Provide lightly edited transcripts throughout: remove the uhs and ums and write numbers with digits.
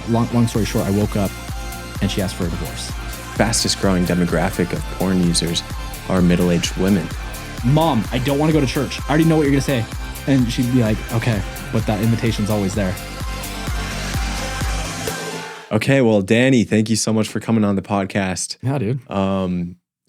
long story short, I woke up and she asked for a divorce. Fastest growing demographic of porn users are middle-aged women. Mom, I don't want to go to church. I already know what you're going to say. And she'd be like, okay, but that invitation's always there. Okay, well, Danny, thank you so much for coming on the podcast. Yeah, dude.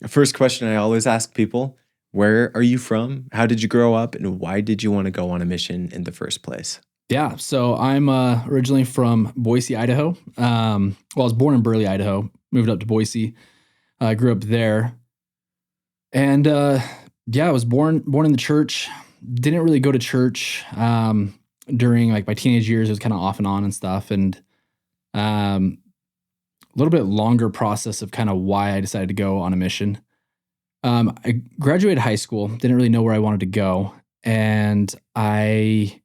First question I always ask people, where are you from? How did you grow up? And why did you want to go on a mission in the first place? Yeah, so I'm originally from Boise, Idaho. I was born in Burley, Idaho, moved up to Boise. I grew up there. And I was born in the church. Didn't really go to church during like my teenage years. It was kind of off and on and stuff. And a little bit longer process of kind of why I decided to go on a mission. I graduated high school, didn't really know where I wanted to go. And I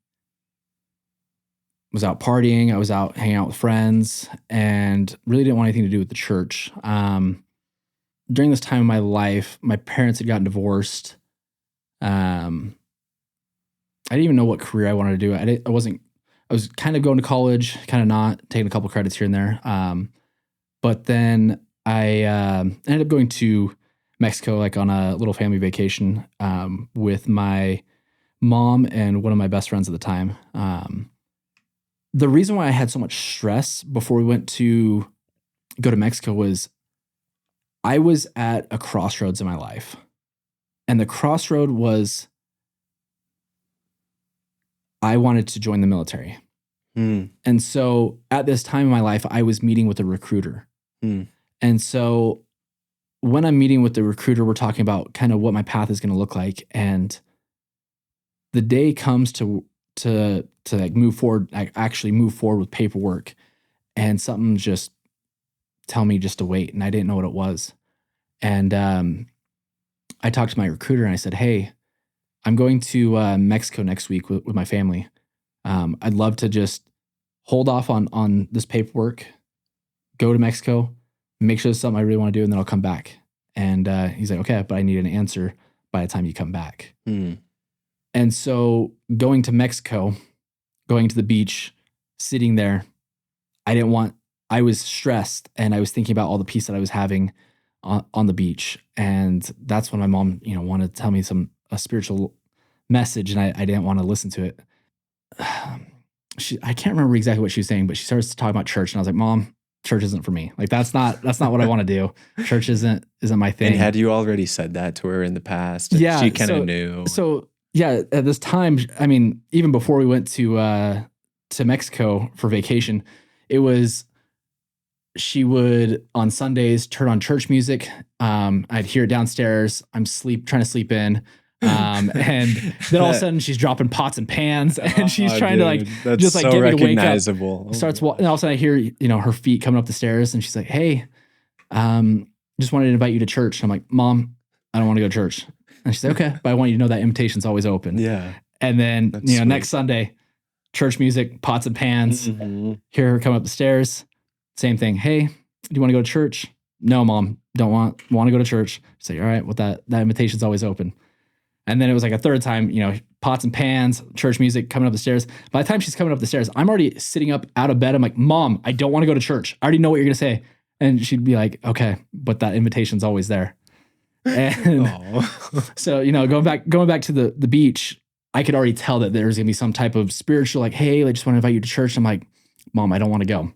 was out partying. I was out hanging out with friends and really didn't want anything to do with the church. During this time in my life, my parents had gotten divorced. I didn't even know what career I wanted to do. I was kind of going to college, kind of not, taking a couple credits here and there. But then I ended up going to Mexico, like on a little family vacation with my mom and one of my best friends at the time. The reason why I had so much stress before we went to go to Mexico was I was at a crossroads in my life. And the crossroad was I wanted to join the military. And so at this time in my life, I was meeting with a recruiter. And so when I'm meeting with the recruiter, we're talking about kind of what my path is going to look like. And the day comes to like move forward, like actually move forward with paperwork, and something just tell me just to wait. And I didn't know what it was. And I talked to my recruiter and I said, hey, I'm going to Mexico next week with my family. I'd love to just hold off on this paperwork, go to Mexico, make sure it's something I really want to do, and then I'll come back. And he's like, okay, but I need an answer by the time you come back. And so going to Mexico, going to the beach, sitting there, I was stressed and I was thinking about all the peace that I was having on the beach. And that's when my mom, wanted to tell me a spiritual message, and I didn't want to listen to it. I can't remember exactly what she was saying, but she starts to talk about church, and I was like, Mom, church isn't for me. Like that's not what I want to do. Church isn't my thing. And had you already said that to her in the past? Yeah. She kind of knew. So yeah, at this time, I mean, even before we went to Mexico for vacation, it was, she would on Sundays turn on church music. I'd hear it downstairs. I'm trying to sleep in. And then all of a sudden she's dropping pots and pans, and she's trying to like, just like so get me to wake up. recognizable. And all of a sudden I hear, her feet coming up the stairs, and she's like, hey, just wanted to invite you to church. And I'm like, Mom, I don't want to go to church. And she's like, okay, but I want you to know that invitation's always open. Yeah. And then, That's next Sunday, church music, pots and pans, hear her come up the stairs. Same thing. Hey, do you want to go to church? No, Mom, don't want to go to church. She's like, all right, well, that invitation's always open. And then it was like a third time, pots and pans, church music, coming up the stairs. By the time she's coming up the stairs, I'm already sitting up out of bed. I'm like, Mom, I don't want to go to church. I already know what you're going to say. And she'd be like, okay, but that invitation's always there. And so, going back to the beach, I could already tell that there's going to be some type of spiritual, like, hey, I just want to invite you to church. I'm like, Mom, I don't want to go.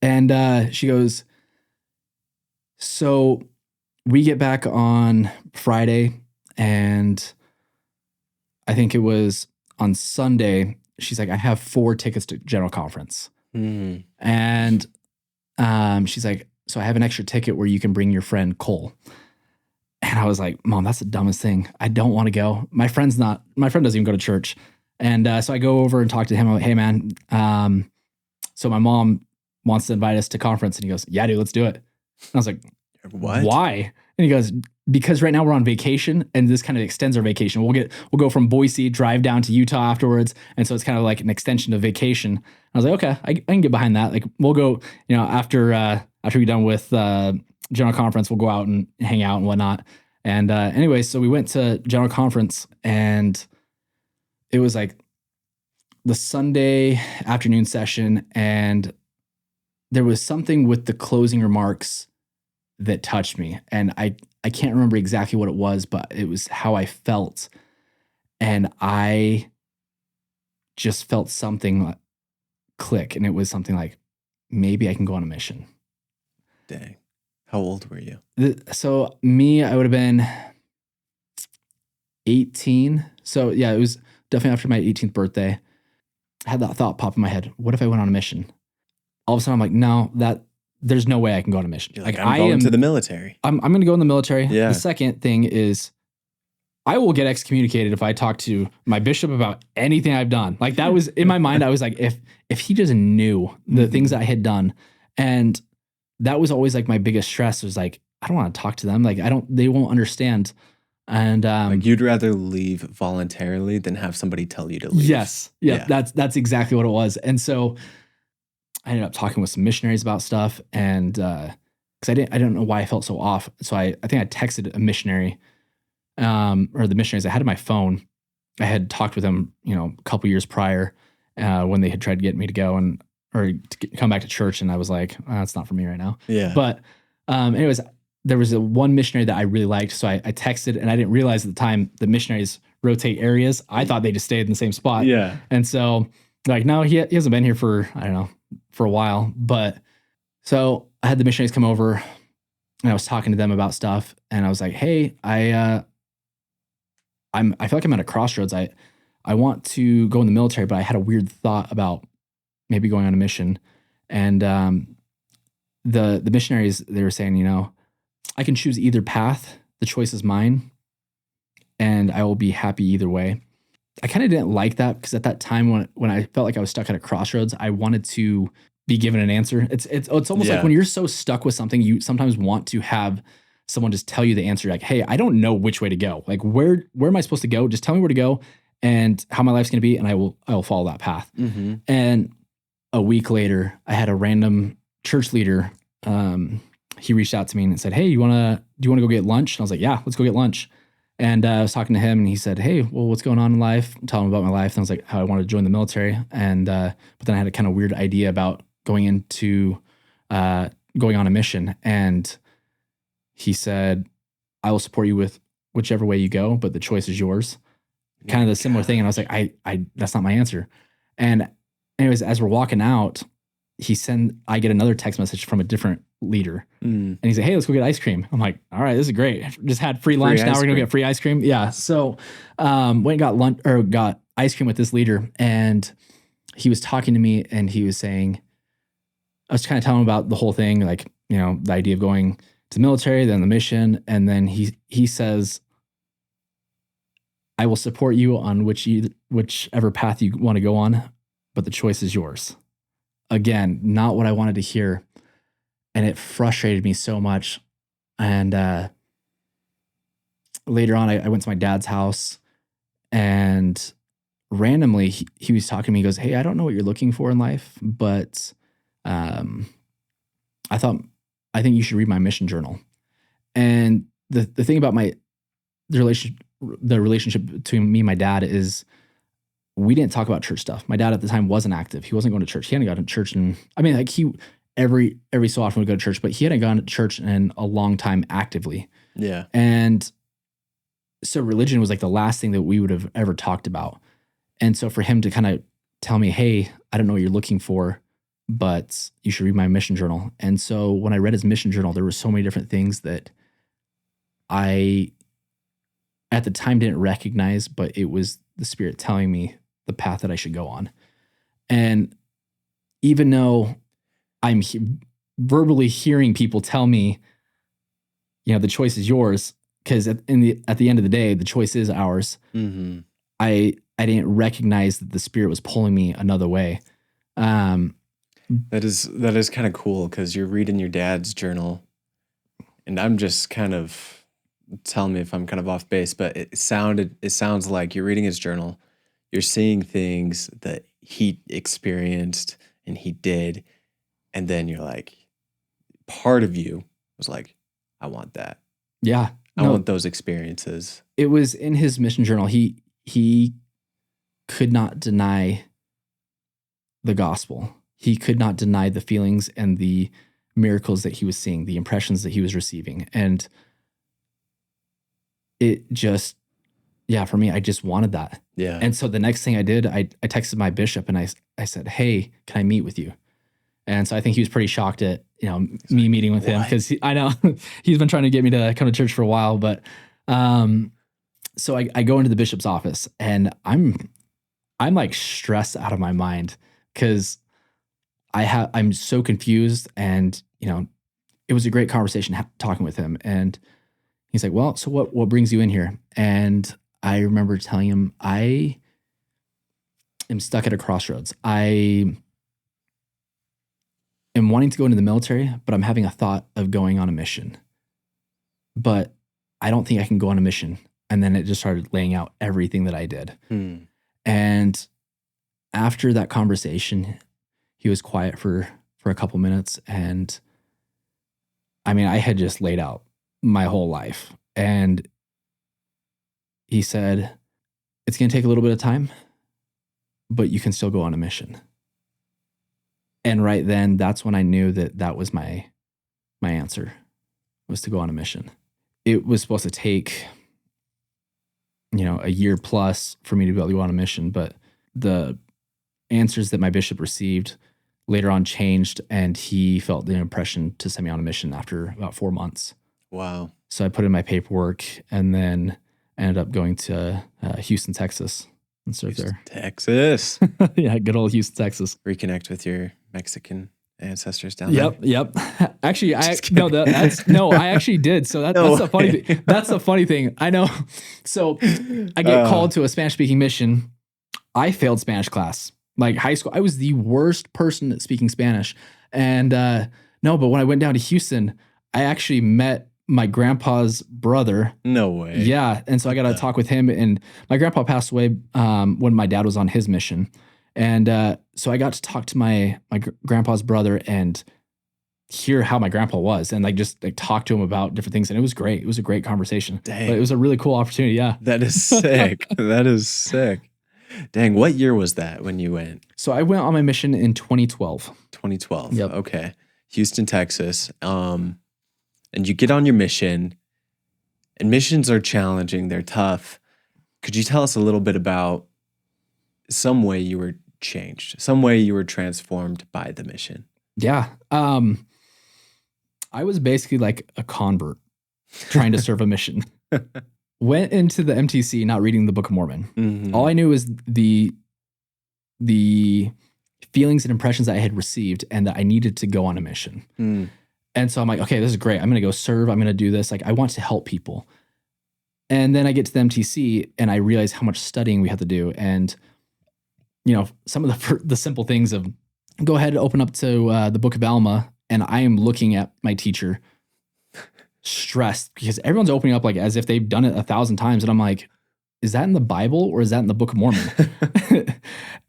And she goes, so we get back on Friday, and I think it was on Sunday, she's like, I have 4 tickets to General Conference. And she's like, so I have an extra ticket where you can bring your friend Cole. And I was like, Mom, that's the dumbest thing. I don't want to go. My friend doesn't even go to church. And so I go over and talk to him. I'm like, hey, man, so my mom wants to invite us to conference. And he goes, yeah, dude, let's do it. And I was like, what? Why? And he goes, because right now we're on vacation, and this kind of extends our vacation. We'll go from Boise, drive down to Utah afterwards. And so it's kind of like an extension of vacation. I was like, okay, I can get behind that. Like we'll go, after we're done with General Conference, we'll go out and hang out and whatnot. And anyway, so we went to General Conference, and it was like the Sunday afternoon session, and there was something with the closing remarks that touched me. And I can't remember exactly what it was, but it was how I felt. And I just felt something click. And it was something like, maybe I can go on a mission. Dang. How old were you? So me, I would have been 18. So yeah, it was definitely after my 18th birthday. I had that thought pop in my head. What if I went on a mission? All of a sudden I'm like, no, there's no way I can go on a mission. You're like, I'm going to the military. I'm going to go in the military. Yeah. The second thing is I will get excommunicated if I talk to my bishop about anything I've done. Like that was in my mind. I was like, if he just knew the things that I had done. And that was always like my biggest stress was like, I don't want to talk to them. Like they won't understand. And like you'd rather leave voluntarily than have somebody tell you to leave. Yes. Yeah. That's exactly what it was. And so I ended up talking with some missionaries about stuff. And because I don't know why I felt so off. So I think I texted a missionary, or the missionaries I had on my phone. I had talked with them, a couple years prior when they had tried to get me to go or to come back to church. And I was like, it's not for me right now. Yeah. But anyways, there was one missionary that I really liked. So I texted, and I didn't realize at the time the missionaries rotate areas. I thought they just stayed in the same spot. Yeah. And so like, no, he hasn't been here for, I don't know, for a while. But so I had the missionaries come over and I was talking to them about stuff. And I was like, hey, I feel like I'm at a crossroads. I want to go in the military, but I had a weird thought about maybe going on a mission. And the missionaries, they were saying, I can choose either path. The choice is mine, and I will be happy either way. I kind of didn't like that because at that time when I felt like I was stuck at a crossroads, I wanted to be given an answer. It's almost like when you're so stuck with something, you sometimes want to have someone just tell you the answer. Like, hey, I don't know which way to go. Like, where am I supposed to go? Just tell me where to go and how my life's going to be, and I will follow that path. Mm-hmm. And a week later, I had a random church leader. He reached out to me and said, hey, do you want to go get lunch? And I was like, yeah, let's go get lunch. And I was talking to him, and he said, hey, well, what's going on in life? Tell him about my life. And I was like, how I wanted to join the military. And but then I had a kind of weird idea about going on a mission. And he said, I will support you with whichever way you go, but the choice is yours. Kind of the similar thing. And I was like, I that's not my answer. And anyways, as we're walking out, I get another text message from a different leader. And he's like, hey, let's go get ice cream. I'm like, all right, this is great. Just had free lunch. Now we're going to get free ice cream. Yeah. So went and got lunch or got ice cream with this leader. And he was talking to me, and he was saying, I was kind of telling him about the whole thing, like, the idea of going to the military, then the mission. And then he says, I will support you on whichever path you want to go on, but the choice is yours. Again, not what I wanted to hear. And it frustrated me so much. And later on, I went to my dad's house, and randomly he was talking to me. He goes, hey, I don't know what you're looking for in life, but I think you should read my mission journal. And the thing about the relationship between me and my dad is we didn't talk about church stuff. My dad at the time wasn't active. He wasn't going to church. He hadn't gone to church. And I mean, like he every so often would go to church, but he hadn't gone to church in a long time actively. Yeah. And so religion was like the last thing that we would have ever talked about. And so for him to kind of tell me, hey, I don't know what you're looking for, but you should read my mission journal. And so when I read his mission journal, there were so many different things that I at the time didn't recognize, but it was the Spirit telling me the path that I should go on. And even though I'm verbally hearing people tell me, the choice is yours, because at the end of the day, the choice is ours. Mm-hmm. I didn't recognize that the Spirit was pulling me another way. That is kind of cool, because you're reading your dad's journal, and I'm just kind of, tell me if I'm kind of off base, but it sounds like you're reading his journal, you're seeing things that he experienced and he did, and then you're like, part of you was like, I want that. Yeah. I want those experiences. It was in his mission journal. He could not deny the gospel. he could not deny the feelings and the miracles that he was seeing, the impressions that he was receiving. And it just, for me, I just wanted that. Yeah. And so the next thing I did, I texted my bishop and I said, hey, can I meet with you? And so I think he was pretty shocked at, me meeting with him, because I know he's been trying to get me to come to church for a while. But so I go into the bishop's office, and I'm like stressed out of my mind, because I'm so confused, and it was a great conversation talking with him. And he's like, well, so what brings you in here? And I remember telling him, I am stuck at a crossroads. I am wanting to go into the military, but I'm having a thought of going on a mission. But I don't think I can go on a mission. And then it just started laying out everything that I did. And after that conversation, he was quiet for a couple minutes. And I mean, I had just laid out my whole life. And he said, it's going to take a little bit of time, but you can still go on a mission. And right then, that's when I knew that was my answer, was to go on a mission. It was supposed to take, a year plus for me to be able to go on a mission, but the answers that my bishop received later on changed, and he felt the impression to send me on a mission after about 4 months. Wow. So I put in my paperwork, and then ended up going to Houston, Texas, and served there. Texas. Yeah, good old Houston, Texas. Reconnect with your Mexican ancestors down there. Yep. Actually, I actually did. So that's the funny thing. That's the funny thing. I know. So I get called to a Spanish-speaking mission. I failed Spanish class. Like high school, I was the worst person at speaking Spanish. And but when I went down to Houston, I actually met my grandpa's brother. No way. Yeah. And so I got to talk with him. And my grandpa passed away when my dad was on his mission. And so I got to talk to my grandpa's brother and hear how my grandpa was, and just talk to him about different things. And it was great. It was a great conversation. Dang. But it was a really cool opportunity. Yeah. That is sick. That is sick. Dang. What year was that when you went? So I went on my mission in 2012. 2012. Yep. Okay. Houston, Texas. And you get on your mission, and missions are challenging. They're tough. Could you tell us a little bit about some way you were changed, some way you were transformed by the mission? Yeah. I was basically like a convert trying to serve a mission. Went into the MTC not reading the Book of Mormon. Mm-hmm. All I knew was the feelings and impressions that I had received, and that I needed to go on a mission. And so I'm like, okay, this is great. I'm going to go serve. I'm going to do this. I want to help people. And then I get to the MTC, and I realize how much studying we have to do. And some of the simple things of go ahead and open up to the Book of Alma, and I am looking at my teacher stressed, because everyone's opening up like as if they've done it 1,000 times. And I'm like, is that in the Bible or is that in the Book of Mormon?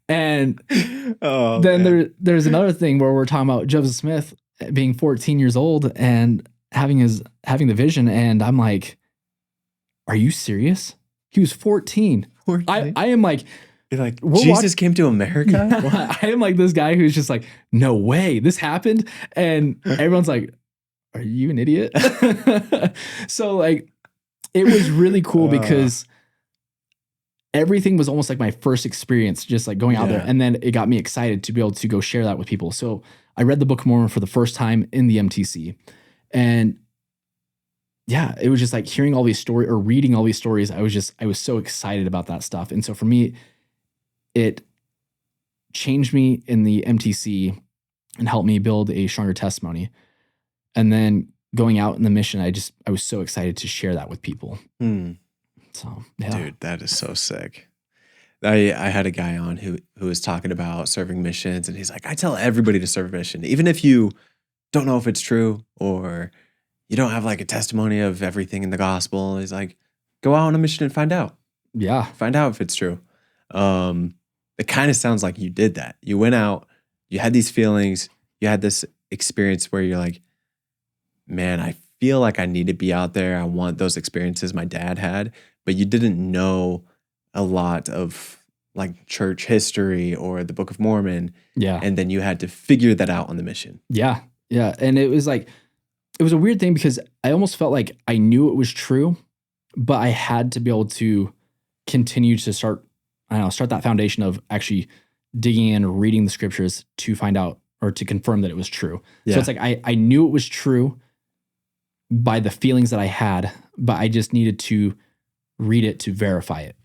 And then there's another thing where we're talking about Joseph Smith being 14 years old and having the vision. And I'm like, are you serious? He was 14. I am like, you're like, Jesus came to America? I am like this guy who's just like, no way, this happened. And everyone's like, are you an idiot? So it was really cool because everything was almost like my first experience, just going out there. And then it got me excited to be able to go share that with people. So I read the Book of Mormon for the first time in the MTC. And it was just hearing all these stories or reading all these stories. I was so excited about that stuff. And so for me, it changed me in the MTC and helped me build a stronger testimony. And then going out in the mission, I was so excited to share that with people. So, yeah. Dude, that is so sick. I had a guy on who was talking about serving missions, and he's like, I tell everybody to serve a mission, even if you don't know if it's true or you don't have a testimony of everything in the gospel. He's like, go out on a mission and find out. Yeah. Find out if it's true. It kind of sounds like you did that. You went out, you had these feelings, you had this experience where you're like, man, I feel like I need to be out there. I want those experiences my dad had, but you didn't know a lot of like church history or the Book of Mormon. Yeah. And then you had to figure that out on the mission. Yeah. Yeah. And it was like, it was a weird thing because I almost felt like I knew it was true, but I had to be able to continue to start that foundation of actually digging in, reading the scriptures to find out or to confirm that it was true. Yeah. So it's like, I knew it was true by the feelings that I had, but I just needed to read it to verify it.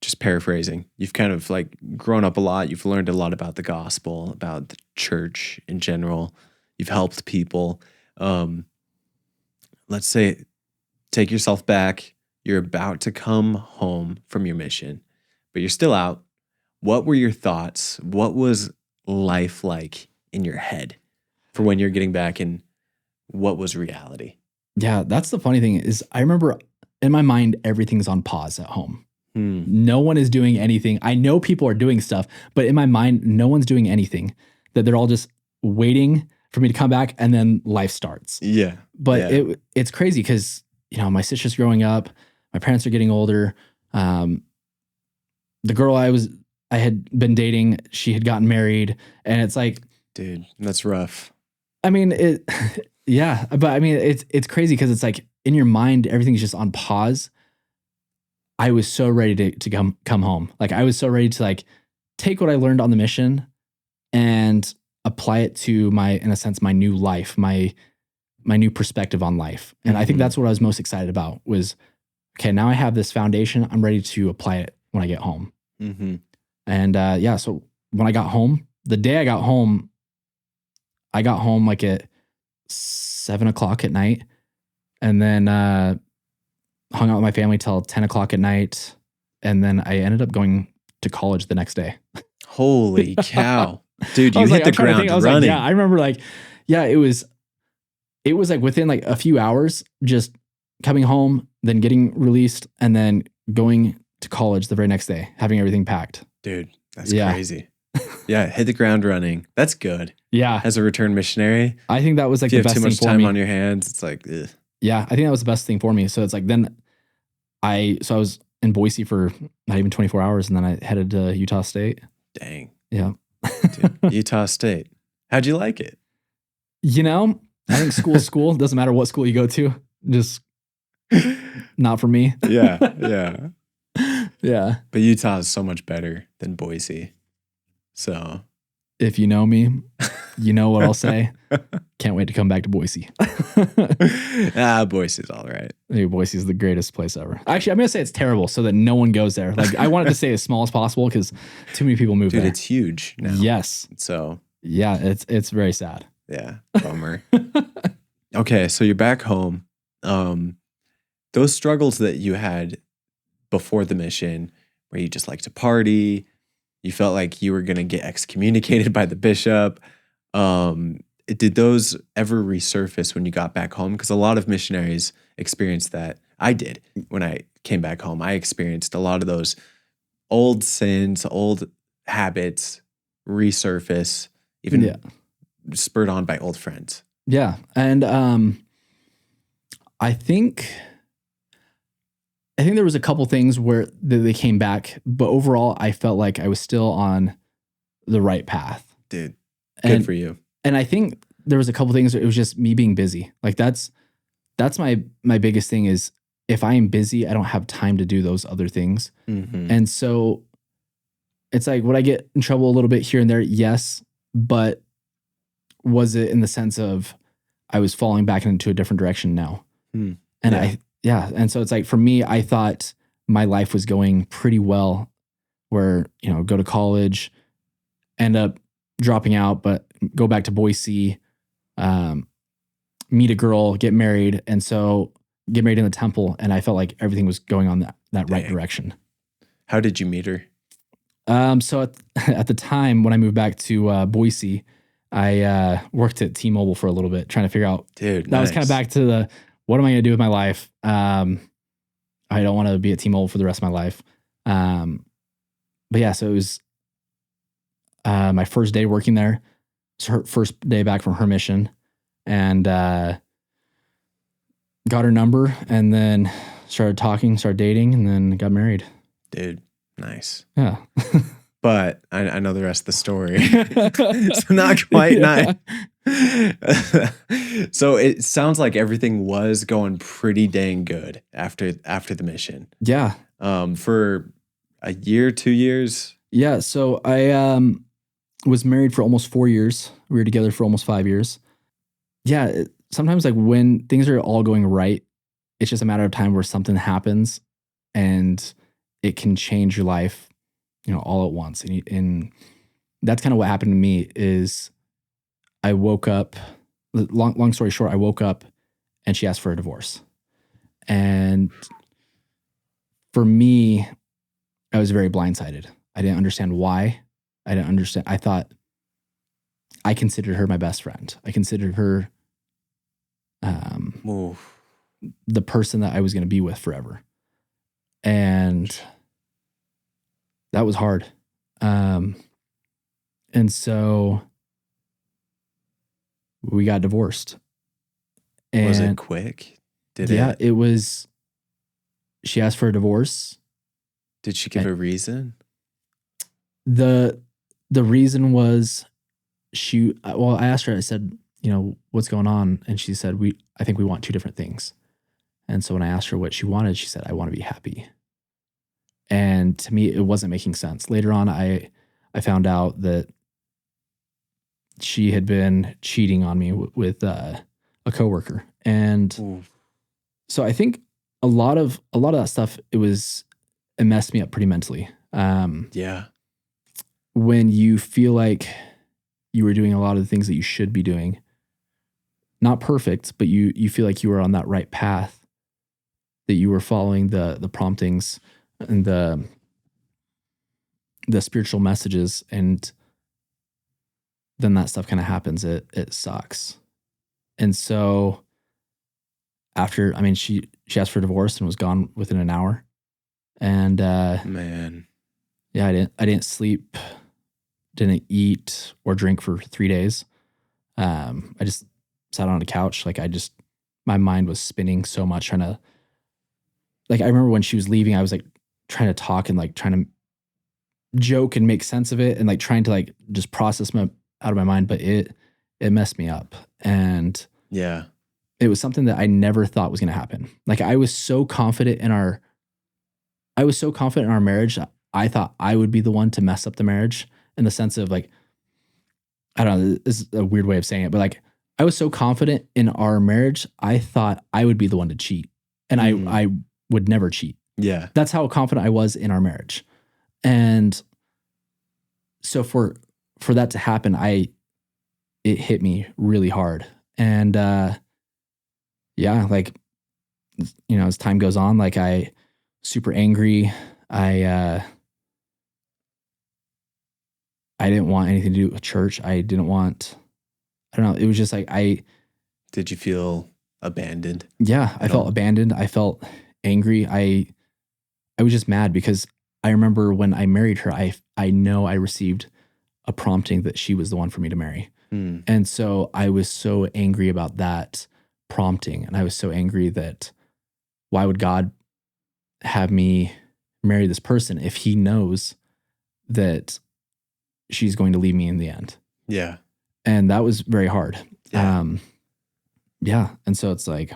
Just paraphrasing, you've kind of like grown up a lot. You've learned a lot about the gospel, about the church in general. You've helped people. Let's say, take yourself back. You're about to come home from your mission, but you're still out. What were your thoughts? What was life like in your head for when you're getting back, and what was reality? Yeah, that's the funny thing is I remember in my mind, everything's on pause at home. No one is doing anything. I know people are doing stuff, but in my mind, no one's doing anything. That they're all just waiting for me to come back, and then life starts. Yeah. But it's crazy because, my sister's growing up, my parents are getting older. The girl I had been dating, she had gotten married, and it's like, dude, that's rough. I mean, yeah, but I mean, it's crazy because it's like in your mind, everything's just on pause. I was so ready to come home. Like I was so ready to like take what I learned on the mission and apply it to in a sense, my new life, my new perspective on life. And I think that's what I was most excited about was, okay, now I have this foundation. I'm ready to apply it when I get home. And so when I got home, the day I got home like at 7:00 at night, and then hung out with my family till 10:00 at night. And then I ended up going to college the next day. Holy cow. Dude, you hit the ground running. I remember it was like within like a few hours, just coming home, then getting released, and then going to college the very next day, having everything packed. Dude, that's crazy. Yeah, hit the ground running. That's good. Yeah. As a returned missionary. I think that was like the best thing for me. If you have too much time on your hands, it's like, ugh. Yeah, I think that was the best thing for me. So it's like then I was in Boise for not even 24 hours, and then I headed to Utah State. Dang. Yeah. Dude, Utah State. How'd you like it? I think school. Doesn't matter what school you go to. Just not for me. Yeah. Yeah. But Utah is so much better than Boise. So. If you know me, you know what I'll say. Can't wait to come back to Boise. Boise's all right. Hey, Boise's the greatest place ever. Actually, I'm going to say it's terrible so that no one goes there. Like, I wanted to say as small as possible because too many people move there. Dude, it's huge now. Yes. So. Yeah, it's very sad. Yeah, bummer. Okay, so you're back home. Those struggles that you had before the mission, where you just like to party, you felt like you were going to get excommunicated by the bishop. Did those ever resurface when you got back home? Because a lot of missionaries experienced that. I did. When I came back home, I experienced a lot of those old sins, old habits resurface, even spurred on by old friends. Yeah. And I think there was a couple things where they came back, but overall I felt like I was still on the right path. Dude, good for you. And I think there was a couple things. It was just me being busy. Like that's my biggest thing is if I am busy, I don't have time to do those other things. And so it's like, would I get in trouble a little bit here and there? Yes. But was it in the sense of I was falling back into a different direction now? And and so it's like, for me, I thought my life was going pretty well where, go to college, end up dropping out, but go back to Boise, meet a girl, get married. And so get married in the temple. And I felt like everything was going on that right direction. How did you meet her? So at the time when I moved back to Boise, I worked at T-Mobile for a little bit, trying to figure out, that was kind of back to what am I going to do with my life? I don't want to be at T-Mobile for the rest of my life. But yeah, so it was my first day working there. It's her first day back from her mission, and got her number, and then started talking, started dating, and then got married. Dude, Nice. Yeah. But I know the rest of the story. So not quite nice. So it sounds like everything was going pretty dang good after the mission. Yeah. For a year, 2 years. Yeah. So I was married for almost 4 years. We were together for almost 5 years. Yeah. Sometimes like when things are all going right, it's just a matter of time where something happens and it can change your life, all at once. And that's kind of what happened to me is I woke up, long story short, I woke up and she asked for a divorce. And for me, I was very blindsided. I didn't understand why. I didn't understand. I thought I considered her my best friend. I considered her the person that I was going to be with forever. And that was hard. And so we got divorced. And was it quick? It was. She asked for a divorce. Did she give a reason? The reason was I asked her, I said, what's going on? And she said, I think we want two different things. And so when I asked her what she wanted, she said, I want to be happy. And to me, it wasn't making sense. Later on, I found out that she had been cheating on me with a coworker. And so I think a lot of that stuff, it messed me up pretty mentally. Yeah. When you feel like you were doing a lot of the things that you should be doing, not perfect, but you feel like you were on that right path, that you were following the promptings and the spiritual messages, and then that stuff kind of happens. It sucks. And so she asked for divorce and was gone within an hour. And man, yeah, I didn't sleep, didn't eat or drink for 3 days. I just sat on a couch. My mind was spinning so much trying to, I remember when she was leaving, I was trying to talk and trying to joke and make sense of it and trying to just process out of my mind, but it messed me up. And yeah, it was something that I never thought was going to happen. I was so confident in our marriage. I thought I would be the one to mess up the marriage, in the sense of I don't know, this is a weird way of saying it, but I was so confident in our marriage, I thought I would be the one to cheat, and I would never cheat. Yeah. That's how confident I was in our marriage. And so for that to happen, it hit me really hard. And yeah, as time goes on, I super angry. I didn't want anything to do with church. I don't know. It was just Did you feel abandoned? Yeah, I felt abandoned. I felt angry. I was just mad because I remember when I married her, I know I received a prompting that she was the one for me to marry. And so I was so angry about that prompting. And I was so angry that why would God have me marry this person if he knows that she's going to leave me in the end? Yeah. And that was very hard. Yeah. Yeah. And so it's I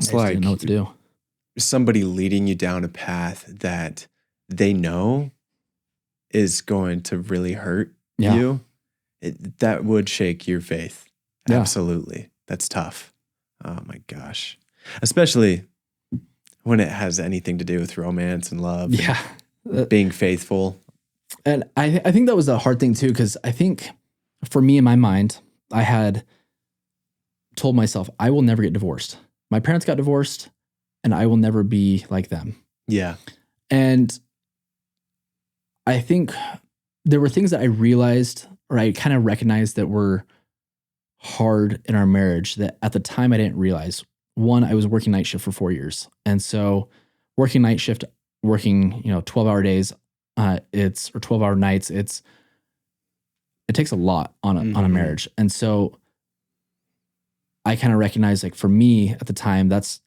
just didn't know what to do. Somebody leading you down a path that they know is going to really hurt you. That would shake your faith. Yeah. Absolutely. That's tough. Oh my gosh. Especially when it has anything to do with romance and love. Yeah. And being faithful. And I think that was a hard thing too, because I think for me in my mind, I had told myself, I will never get divorced. My parents got divorced and I will never be like them. Yeah. And I think there were things that I realized, or I kind of recognized, that were hard in our marriage that at the time I didn't realize. One, I was working night shift for 4 years. And so working night shift, working, 12-hour days, or 12-hour nights, it takes a lot on a marriage. And so I kind of recognized, for me at the time, that's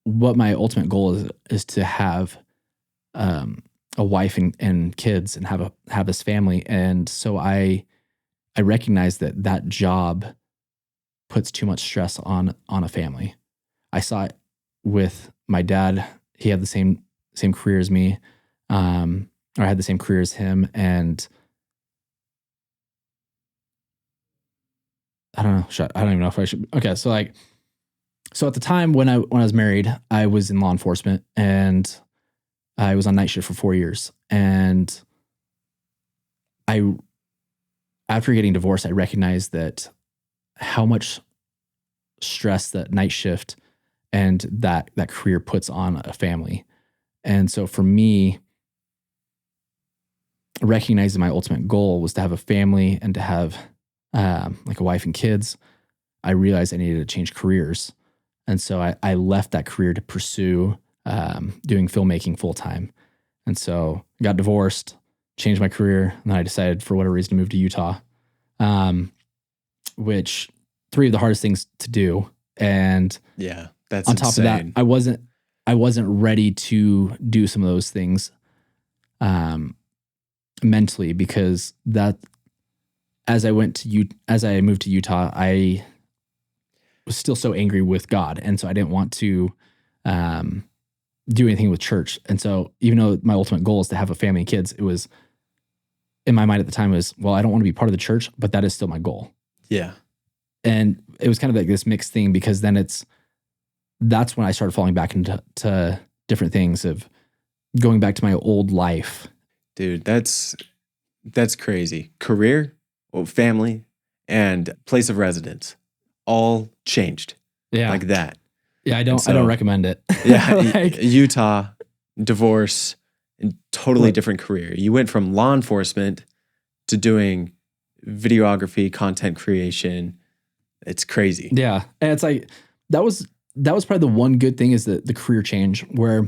what my ultimate goal is to have a wife and kids and have this family. And so I recognized that job puts too much stress on a family. I saw it with my dad. He had the same career as me, or I had the same career as him. And I don't know. I don't even know if I should. Okay. So at the time when I was married, I was in law enforcement and I was on night shift for 4 years. And after getting divorced, I recognized that how much stress that night shift and that career puts on a family. And so for me, recognizing my ultimate goal was to have a family and to have like a wife and kids, I realized I needed to change careers. And so I left that career to pursue doing filmmaking full time. And so got divorced, changed my career, and then I decided for whatever reason to move to Utah, which 3 of the hardest things to do. And yeah, that's on top insane. of that, I wasn't ready to do some of those things mentally, because that as I moved to Utah, I was still so angry with God, and so I didn't want to do anything with church. And so even though my ultimate goal is to have a family and kids, it was in my mind at the time was, well, I don't want to be part of the church, but that is still my goal. Yeah. And it was kind of like this mixed thing, because then that's when I started falling back into different things of going back to my old life. Dude, that's crazy. Career, family, and place of residence all changed. Yeah. Like that. Yeah, I don't recommend it. Yeah, Utah, divorce, and totally different career. You went from law enforcement to doing videography, content creation. It's crazy. Yeah, and it's like that was probably the one good thing, is the career change, where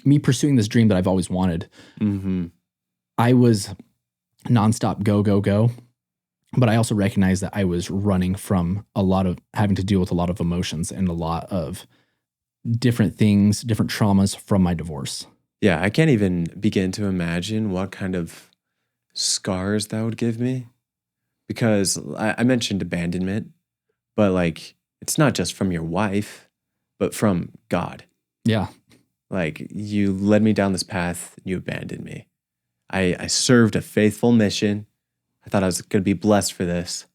me pursuing this dream that I've always wanted. Mm-hmm. I was nonstop go. But I also recognized that I was running from a lot of having to deal with a lot of emotions and a lot of different things, different traumas from my divorce. Yeah, I can't even begin to imagine what kind of scars that would give me. Because I mentioned abandonment, but like, it's not just from your wife, but from God. Yeah. Like, you led me down this path, you abandoned me. I served a faithful mission. I thought I was going to be blessed for this,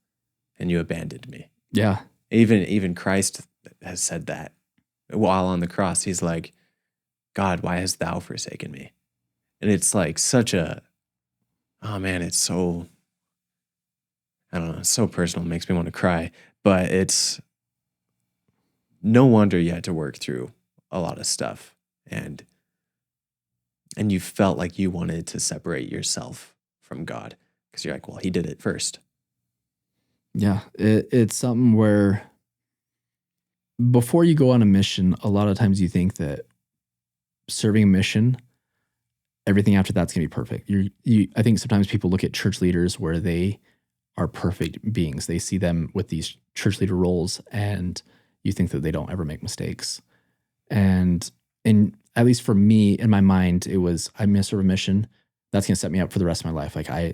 and you abandoned me. Yeah. Even Christ has said that while on the cross. He's like, God, why hast thou forsaken me? And it's like such a, oh man, it's so, I don't know, it's so personal. It makes me want to cry. But it's no wonder you had to work through a lot of stuff. And you felt like you wanted to separate yourself from God. Because you're like, well, he did it first. Yeah, it's something where before you go on a mission, a lot of times you think that serving a mission, everything after that's going to be perfect. I think sometimes people look at church leaders where they are perfect beings. They see them with these church leader roles, and you think that they don't ever make mistakes. And at least for me, in my mind, it was, I'm going to serve a mission that's going to set me up for the rest of my life. Like I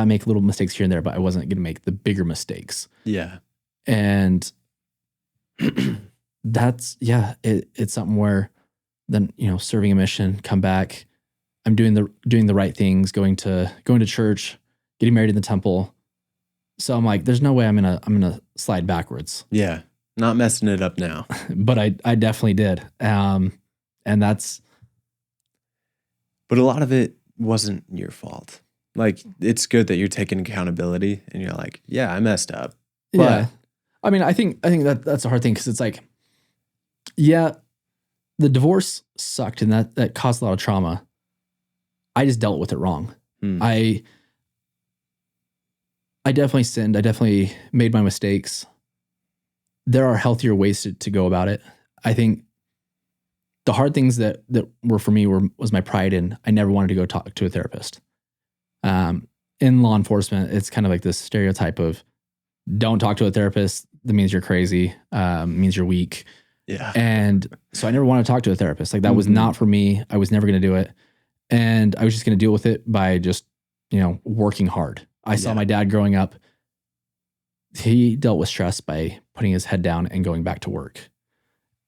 make little mistakes here and there, but I wasn't going to make the bigger mistakes. Yeah. And it's something where then, serving a mission, come back, I'm doing the right things, going to church, getting married in the temple. So I'm like, there's no way I'm going to slide backwards. Yeah. Not messing it up now. But I definitely did. And that's, but a lot of it wasn't your fault. Like, it's good that you're taking accountability and you're like, yeah, I messed up. But yeah. I mean, I think that's a hard thing, because it's like, yeah, the divorce sucked and that caused a lot of trauma. I just dealt with it wrong. I definitely sinned. I definitely made my mistakes. There are healthier ways to go about it. I think the hard things that were for me was my pride in, I never wanted to go talk to a therapist. In law enforcement, it's kind of like this stereotype of, don't talk to a therapist. That means you're crazy. Means you're weak. Yeah. And so I never wanted to talk to a therapist. Like that was not for me. I was never going to do it. And I was just going to deal with it by just, working hard. I saw my dad growing up. He dealt with stress by putting his head down and going back to work.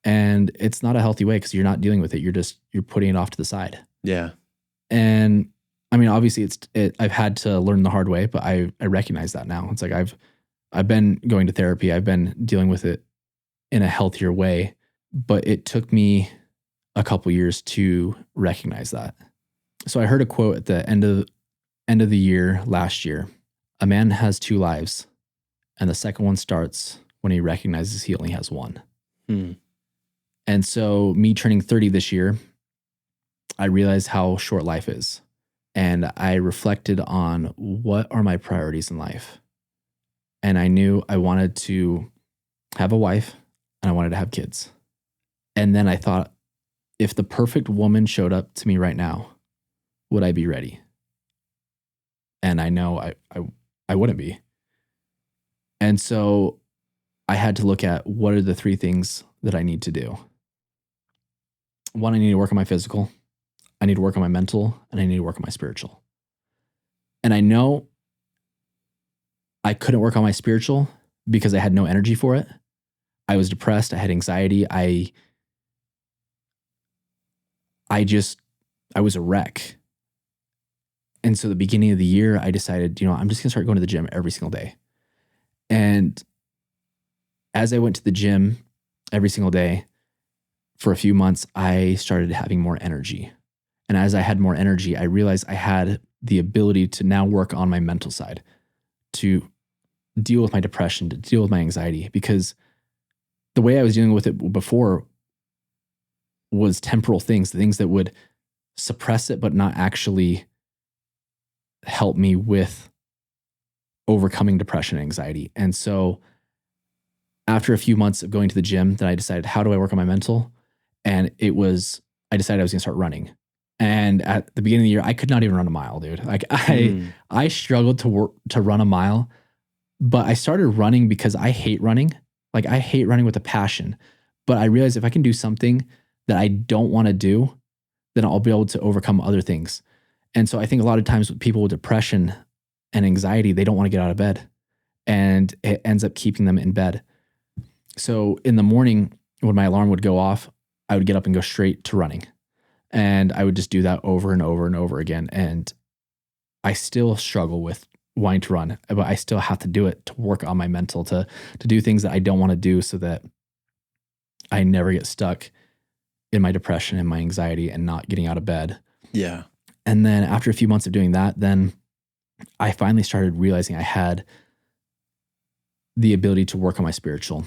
And it's not a healthy way because you're not dealing with it. You're putting it off to the side. Yeah. And I mean, obviously I've had to learn the hard way, but I recognize that now. It's like I've been going to therapy. I've been dealing with it in a healthier way, but it took me a couple years to recognize that. So I heard a quote at the end of the year last year. A man has 2 lives, and the second one starts when he recognizes he only has one. And so me turning 30 this year, I realized how short life is. And I reflected on what are my priorities in life. And I knew I wanted to have a wife and I wanted to have kids. And then I thought, if the perfect woman showed up to me right now, would I be ready? And I know I wouldn't be. And so I had to look at what are the 3 things that I need to do. 1, I need to work on my physical. I need to work on my mental, and I need to work on my spiritual. And I know I couldn't work on my spiritual because I had no energy for it. I was depressed. I had anxiety. I was a wreck. And so the beginning of the year, I decided, I'm just going to start going to the gym every single day. And as I went to the gym every single day for a few months, I started having more energy. And as I had more energy, I realized I had the ability to now work on my mental side, to deal with my depression, to deal with my anxiety, because the way I was dealing with it before was temporal things, the things that would suppress it, but not actually help me with overcoming depression and anxiety. And so after a few months of going to the gym, then I decided, how do I work on my mental? And I decided I was going to start running. And at the beginning of the year, I could not even run a mile, dude. Like I struggled to run a mile, but I started running because I hate running. Like I hate running with a passion, but I realized if I can do something that I don't want to do, then I'll be able to overcome other things. And so I think a lot of times with people with depression and anxiety, they don't want to get out of bed, and it ends up keeping them in bed. So in the morning when my alarm would go off, I would get up and go straight to running. And I would just do that over and over and over again. And I still struggle with wanting to run, but I still have to do it to work on my mental, to do things that I don't want to do so that I never get stuck in my depression and my anxiety and not getting out of bed. Yeah. And then after a few months of doing that, then I finally started realizing I had the ability to work on my spiritual.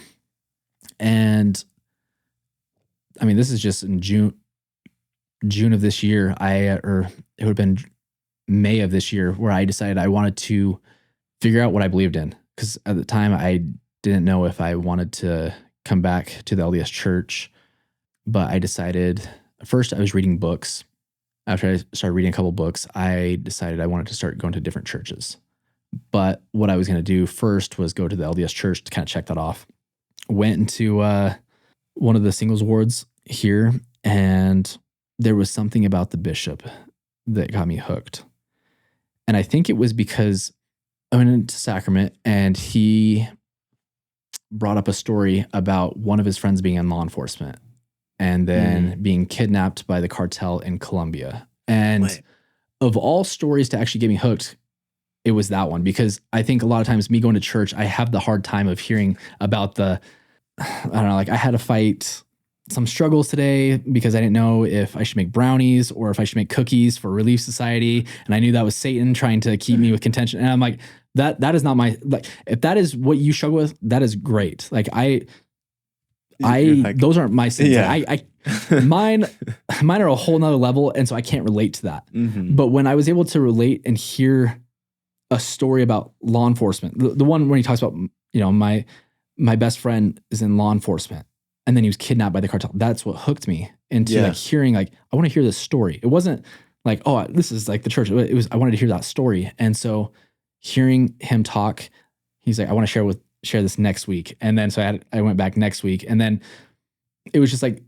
And I mean, this is just in June of this year, or it would have been May of this year, where I decided I wanted to figure out what I believed in. Because at the time, I didn't know if I wanted to come back to the LDS church. But I decided, first I was reading books. After I started reading a couple books, I decided I wanted to start going to different churches. But what I was going to do first was go to the LDS church to kind of check that off. Went into one of the singles wards here, and there was something about the bishop that got me hooked. And I think it was because I went into sacrament and he brought up a story about one of his friends being in law enforcement and then being kidnapped by the cartel in Colombia. And of all stories to actually get me hooked, it was that one, because I think a lot of times me going to church, I have the hard time of hearing about I don't know, like I had to fight some struggles today because I didn't know if I should make brownies or if I should make cookies for Relief Society. And I knew that was Satan trying to keep me with contention. And I'm like, that is not my, like, if that is what you struggle with, that is great. Like those aren't my sins. Yeah. Like mine are a whole nother level. And so I can't relate to that. Mm-hmm. But when I was able to relate and hear a story about law enforcement, the one when he talks about, my best friend is in law enforcement and then he was kidnapped by the cartel. That's what hooked me into like hearing, like, I want to hear this story. It wasn't like, oh, this is like the church. It was, I wanted to hear that story. And so hearing him talk, he's like, I want to share this next week. And then, so I went back next week, and then it was just like,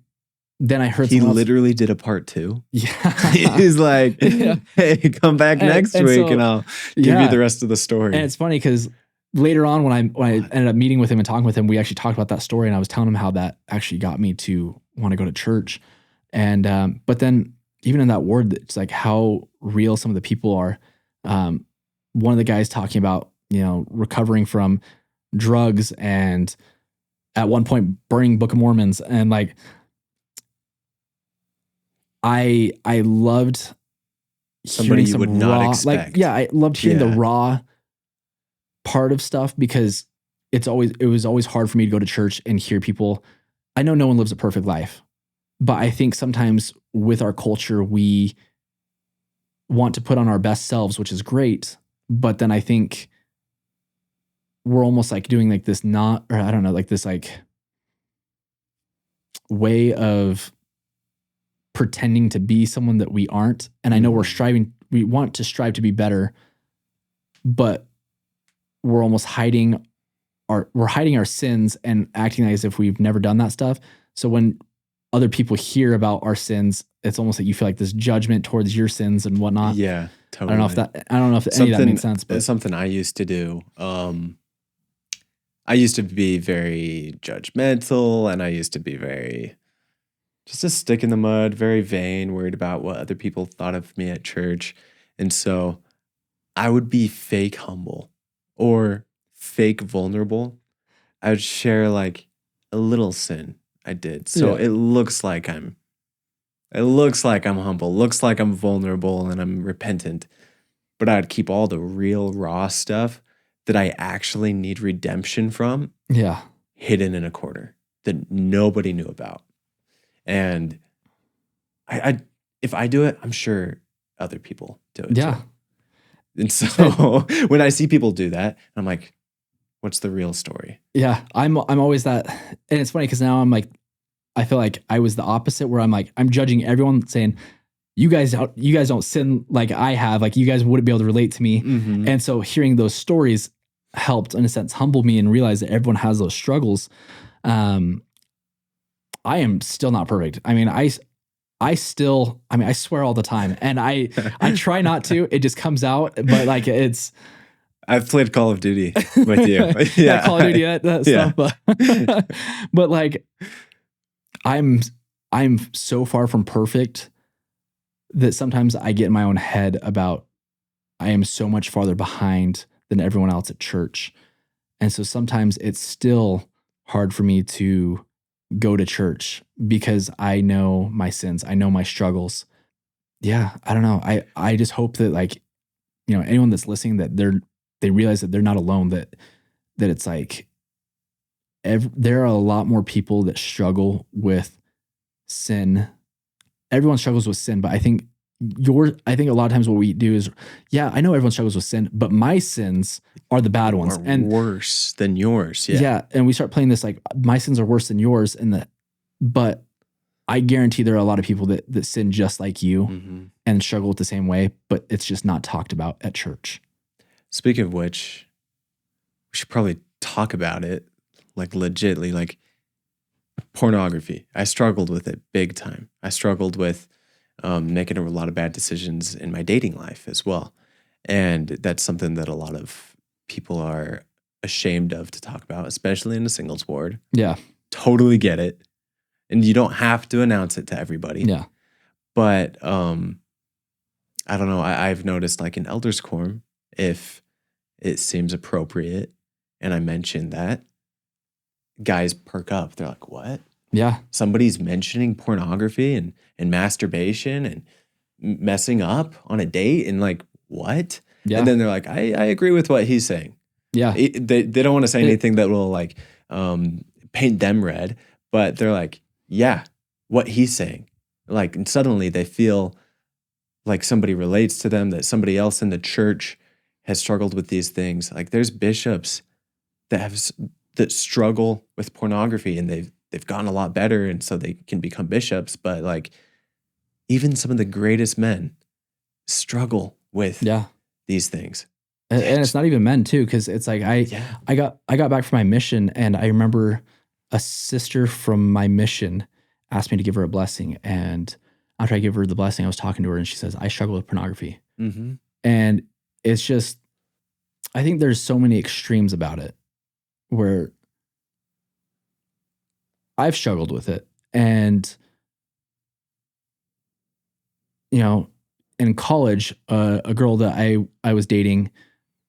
then I heard he someone else. literally did a part 2. Yeah. He's like, hey, come back next week and I'll give you the rest of the story. And it's funny because later on when I ended up meeting with him and talking with him, we actually talked about that story, and I was telling him how that actually got me to want to go to church. And but then even in that word, it's like how real some of the people are. One of the guys talking about, recovering from drugs and at one point burning Book of Mormons, and like I loved somebody you would not expect. Like, I loved hearing the raw part of stuff, because it was always hard for me to go to church and hear people. I know no one lives a perfect life, but I think sometimes with our culture, we want to put on our best selves, which is great. But then I think we're almost like doing like this this like way of pretending to be someone that we aren't. And I know we want to strive to be better, but we're almost hiding our sins and acting as if we've never done that stuff. So when other people hear about our sins, it's almost like you feel like this judgment towards your sins and whatnot. Yeah, totally. I don't know if any of that makes sense, but it's something I used to do. I used to be very judgmental, and I used to be very just a stick in the mud, very vain, worried about what other people thought of me at church. And so I would be fake humble or fake vulnerable. I would share like a little sin I did. So it looks like I'm humble, looks like I'm vulnerable and I'm repentant. But I'd keep all the real raw stuff that I actually need redemption from hidden in a corner that nobody knew about. And if I do it, I'm sure other people do it too. And so when I see people do that, I'm like, what's the real story? Yeah, I'm always that. And it's funny because now I'm like, I feel like I was the opposite, where I'm like, I'm judging everyone, saying, you guys don't sin like I have. Like, you guys wouldn't be able to relate to me. Mm-hmm. And so hearing those stories helped, in a sense, humble me and realize that everyone has those struggles. I am still not perfect. I mean, I swear all the time, and I try not to. It just comes out, but like I've played Call of Duty with you. Yeah, Call of Duty, that stuff. But like, I'm so far from perfect that sometimes I get in my own head about I am so much farther behind than everyone else at church. And so sometimes it's still hard for me to go to church because I know my sins. I know my struggles. Yeah, I don't know. I just hope that, like, anyone that's listening, that they realize that they're not alone, that it's like there are a lot more people that struggle with sin. Everyone struggles with sin, but I think a lot of times what we do is, I know everyone struggles with sin, but my sins are the bad ones and worse than yours. Yeah. And we start playing this like, my sins are worse than yours, but I guarantee there are a lot of people that sin just like you and struggle with the same way, but it's just not talked about at church. Speaking of which, we should probably talk about it, like, legitly, like pornography. I struggled with it big time. I struggled with making a lot of bad decisions in my dating life as well. And that's something that a lot of people are ashamed of to talk about, especially in the singles ward. Yeah. Totally get it. And you don't have to announce it to everybody. Yeah. But I don't know. I've noticed, like, in elders quorum, if it seems appropriate and I mention that, guys perk up. They're like, what? Yeah. Somebody's mentioning pornography and masturbation and messing up on a date, and like, what? Yeah. And then they're like, I agree with what he's saying. Yeah. They don't want to say anything that will, like, paint them red, but they're like, yeah, what he's saying. Like, and suddenly they feel like somebody relates to them, that somebody else in the church has struggled with these things. Like, there's bishops that struggle with pornography, and they've gotten a lot better, and so they can become bishops. But like, even some of the greatest men struggle with these things. And it's not even men too, because it's like I got back from my mission, and I remember a sister from my mission asked me to give her a blessing. And after I give her the blessing, I was talking to her and she says, I struggle with pornography. Mm-hmm. And it's just, I think there's so many extremes about it where I've struggled with it. And, you know, in college, a girl that I was dating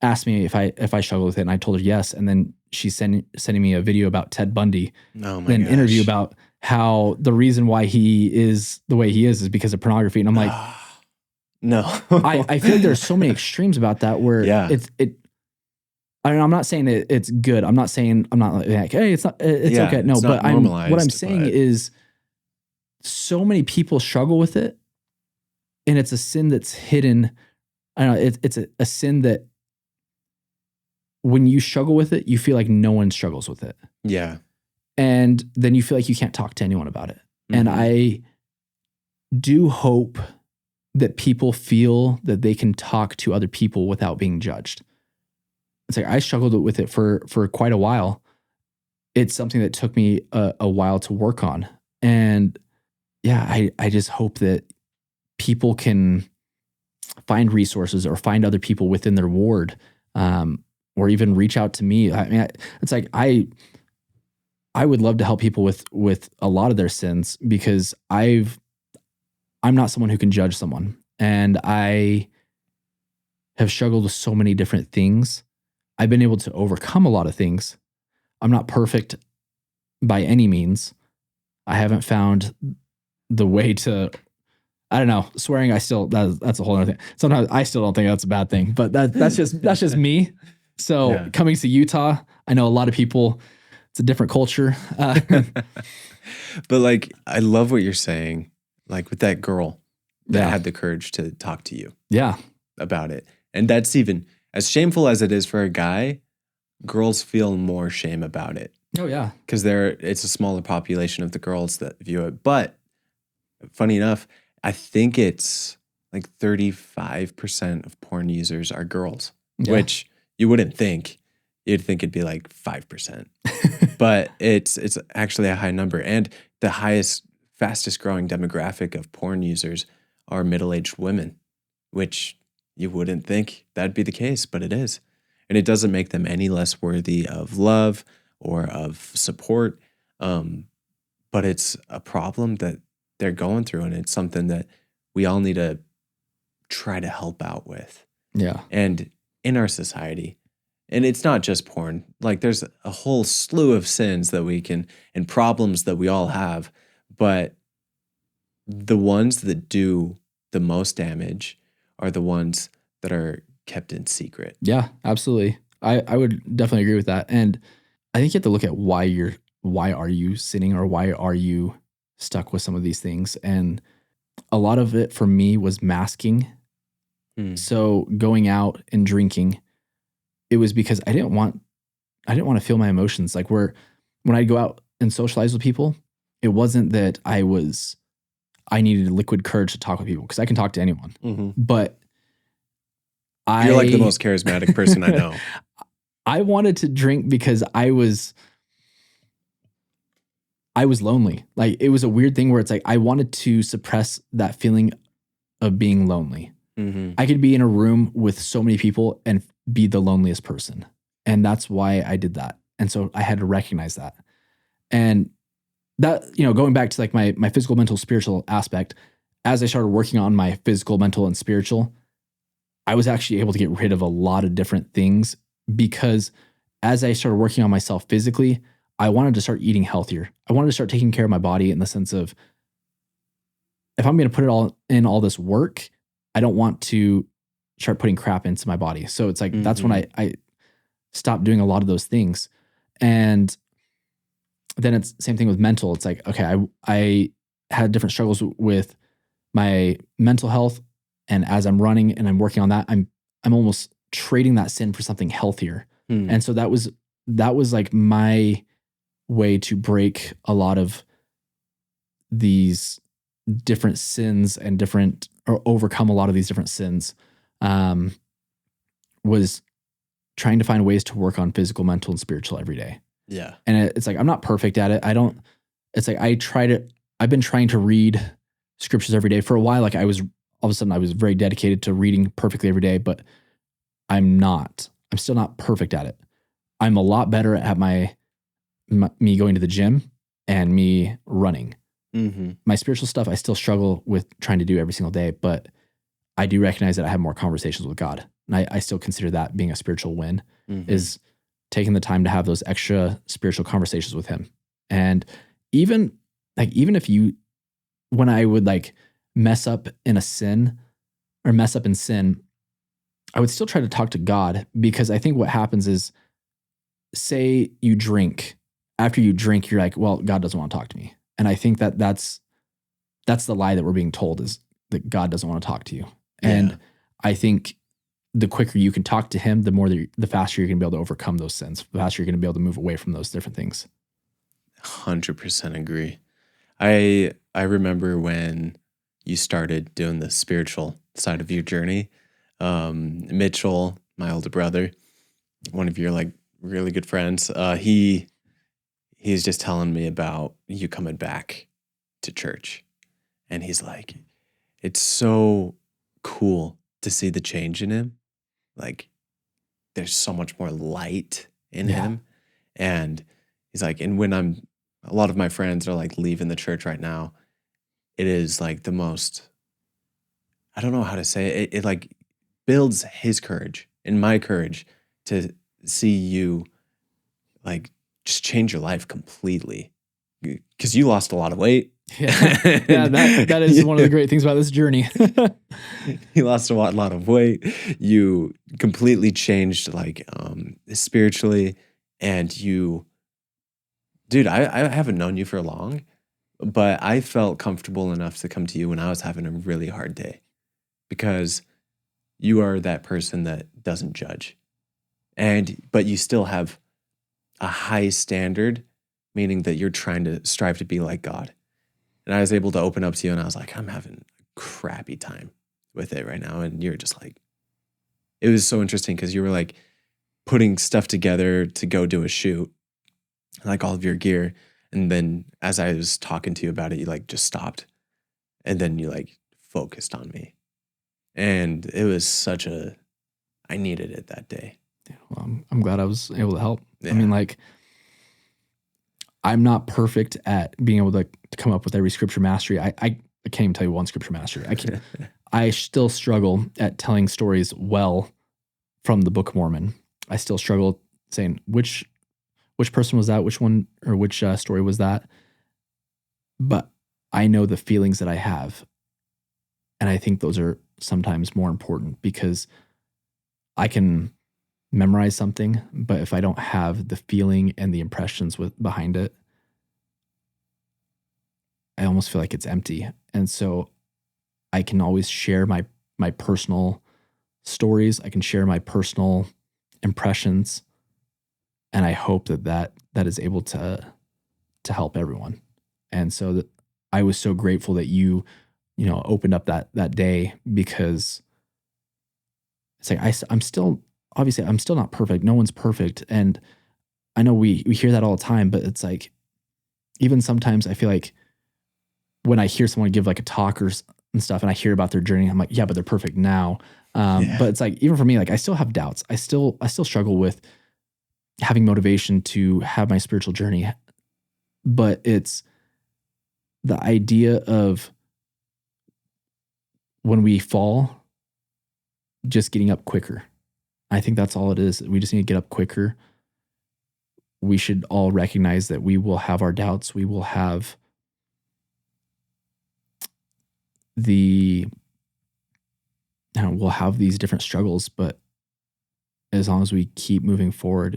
asked me if I struggled with it, and I told her yes. And then she's sending me a video about Ted Bundy, an interview about how the reason why he is the way he is because of pornography. And I'm like, no, I feel like there's so many extremes about that where I'm not saying it's good. I'm not like, hey, it's okay. No, but what I'm saying is so many people struggle with it, and it's a sin that's hidden. I don't know. It's a sin that when you struggle with it, you feel like no one struggles with it. Yeah. And then you feel like you can't talk to anyone about it. Mm-hmm. And I do hope that people feel that they can talk to other people without being judged. It's like I struggled with it for quite a while. It's something that took me a while to work on. And yeah, I just hope that people can find resources or find other people within their ward, or even reach out to me. I mean, it's like I would love to help people with a lot of their sins because I'm not someone who can judge someone, and I have struggled with so many different things. I've been able to overcome a lot of things. I'm not perfect by any means. I haven't found the way to, I don't know, swearing. That's a whole other thing. Sometimes I still don't think that's a bad thing, but that's just me. So coming to Utah, I know a lot of people, it's a different culture. But like, I love what you're saying. Like with that girl that had the courage to talk to you about it. And that's even as shameful as it is for a guy, girls feel more shame about it. Oh yeah. Because it's a smaller population of the girls that view it. But funny enough, I think it's like 35% of porn users are girls, which you wouldn't think. You'd think it'd be like 5%. But it's actually a high number. And the fastest growing demographic of porn users are middle-aged women, which you wouldn't think that'd be the case, but it is. And it doesn't make them any less worthy of love or of support. But it's a problem that they're going through, and it's something that we all need to try to help out with. Yeah. And in our society, and it's not just porn, like there's a whole slew of sins that we can, and problems that we all have, but the ones that do the most damage are the ones that are kept in secret. Yeah, absolutely. I would definitely agree with that. And I think you have to look at why are you sinning, or why are you stuck with some of these things? And a lot of it for me was masking. So going out and drinking, it was because I didn't want to feel my emotions. Like when I'd go out and socialize with people, it wasn't that I needed liquid courage to talk with people, because I can talk to anyone. Mm-hmm. But you're like the most charismatic person I know. I wanted to drink because I was lonely. Like it was a weird thing where it's like I wanted to suppress that feeling of being lonely. Mm-hmm. I could be in a room with so many people and be the loneliest person. And that's why I did that. And so I had to recognize that. And that, going back to like my physical, mental, spiritual aspect, as I started working on my physical, mental, and spiritual, I was actually able to get rid of a lot of different things, because as I started working on myself physically, I wanted to start eating healthier. I wanted to start taking care of my body in the sense of, if I'm going to put all this work, I don't want to start putting crap into my body. So it's like, that's when I stopped doing a lot of those things. And then it's same thing with mental. It's like, okay, I had different struggles with my mental health. And as I'm running and I'm working on that, I'm almost trading that sin for something healthier. And so that was like my way to break a lot of these different sins and or overcome a lot of these different sins, was trying to find ways to work on physical, mental, and spiritual every day. Yeah. And it's like, I'm not perfect at it. It's like, I I've been trying to read scriptures every day for a while. Like all of a sudden I was very dedicated to reading perfectly every day, but I'm still not perfect at it. I'm a lot better at me going to the gym and me running. Mm-hmm. My spiritual stuff, I still struggle with trying to do every single day, but I do recognize that I have more conversations with God. And I still consider that being a spiritual win, is taking the time to have those extra spiritual conversations with him. And even if when I would like mess up in sin, I would still try to talk to God, because I think what happens is, say you drink. After you drink, you're like, well, God doesn't want to talk to me. And I think that's the lie that we're being told, is that God doesn't want to talk to you. And I think the quicker you can talk to him, the faster you're going to be able to overcome those sins, the faster you're going to be able to move away from those different things. 100% agree. I remember when you started doing the spiritual side of your journey. Mitchell, my older brother, one of your like really good friends, he's just telling me about you coming back to church. And he's like, it's so cool to see the change in him. Like, there's so much more light in him. And he's like, and when a lot of my friends are like leaving the church right now, it is like the most, I don't know how to say it. It like builds his courage and my courage to see you like just change your life completely. Because you lost a lot of weight. Yeah, that is one of the great things about this journey. You lost a lot of weight. You completely changed, like, spiritually, and dude, I haven't known you for long, but I felt comfortable enough to come to you when I was having a really hard day, because you are that person that doesn't judge, but you still have a high standard, meaning that you're trying to strive to be like God. And I was able to open up to you, and I was like, I'm having a crappy time with it right now. And you're just like, it was so interesting, because you were like putting stuff together to go do a shoot, like all of your gear. And then as I was talking to you about it, you like just stopped. And then you like focused on me. And it was I needed it that day. Yeah, well, I'm glad I was able to help. Yeah. I mean, like, I'm not perfect at being able to come up with every scripture mastery. I can't even tell you one scripture mastery. I still struggle at telling stories well from the Book of Mormon. I still struggle saying which person was that, which one, or which story was that. But I know the feelings that I have, and I think those are sometimes more important, because I can memorize something, but if I don't have the feeling and the impressions behind it, I almost feel like it's empty. And so I can always share my personal stories. I can share my personal impressions, and I hope that is able to help everyone. And so I was so grateful that you opened up that day, because it's like I'm still not perfect. No one's perfect. And I know we hear that all the time, but it's like, even sometimes I feel like when I hear someone give like a talk and stuff, and I hear about their journey, I'm like, yeah, but they're perfect now. But it's like, even for me, like, I still have doubts. I still struggle with having motivation to have my spiritual journey. But it's the idea of when we fall, just getting up quicker. I think that's all it is. We just need to get up quicker. We should all recognize that we will have our doubts. We will have these different struggles, but as long as we keep moving forward,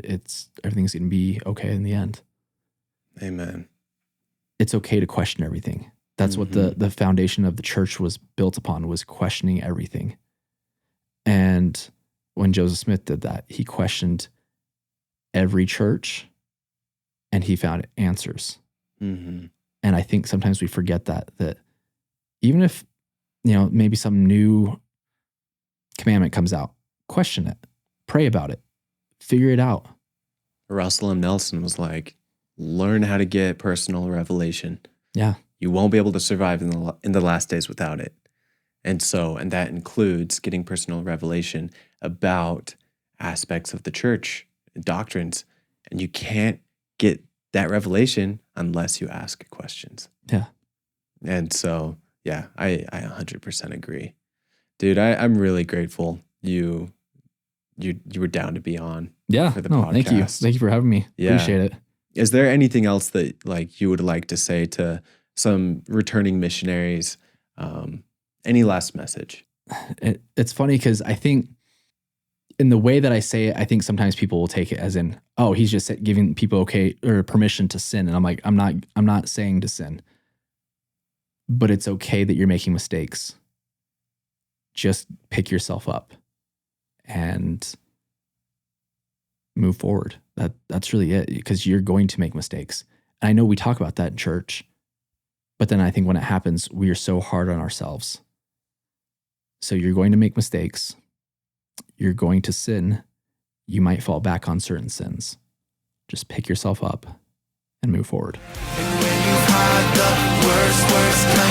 everything's going to be okay in the end. Amen. It's okay to question everything. That's what the foundation of the church was built upon, was questioning everything. And when Joseph Smith did that, he questioned every church and he found answers. Mm-hmm. And I think sometimes we forget that even if, maybe some new commandment comes out, question it, pray about it, figure it out. Russell M. Nelson was like, learn how to get personal revelation. Yeah. You won't be able to survive in the last days without it. And that includes getting personal revelation about aspects of the church, doctrines. And you can't get that revelation unless you ask questions. Yeah. And so, yeah, I 100% agree. Dude, I'm really grateful you were down to be on for the podcast. Thank you. Thank you for having me. Yeah. Appreciate it. Is there anything else that like you would like to say to some returning missionaries? Any last message? It's funny because I think in the way that I say it, I think sometimes people will take it as in, oh, he's just giving people permission to sin. And I'm like, I'm not saying to sin, but it's okay that you're making mistakes. Just pick yourself up and move forward. That's really it, because you're going to make mistakes. And I know we talk about that in church, but then I think when it happens, we are so hard on ourselves. So you're going to make mistakes. You're going to sin. You might fall back on certain sins. Just pick yourself up and move forward. And when you've had the worst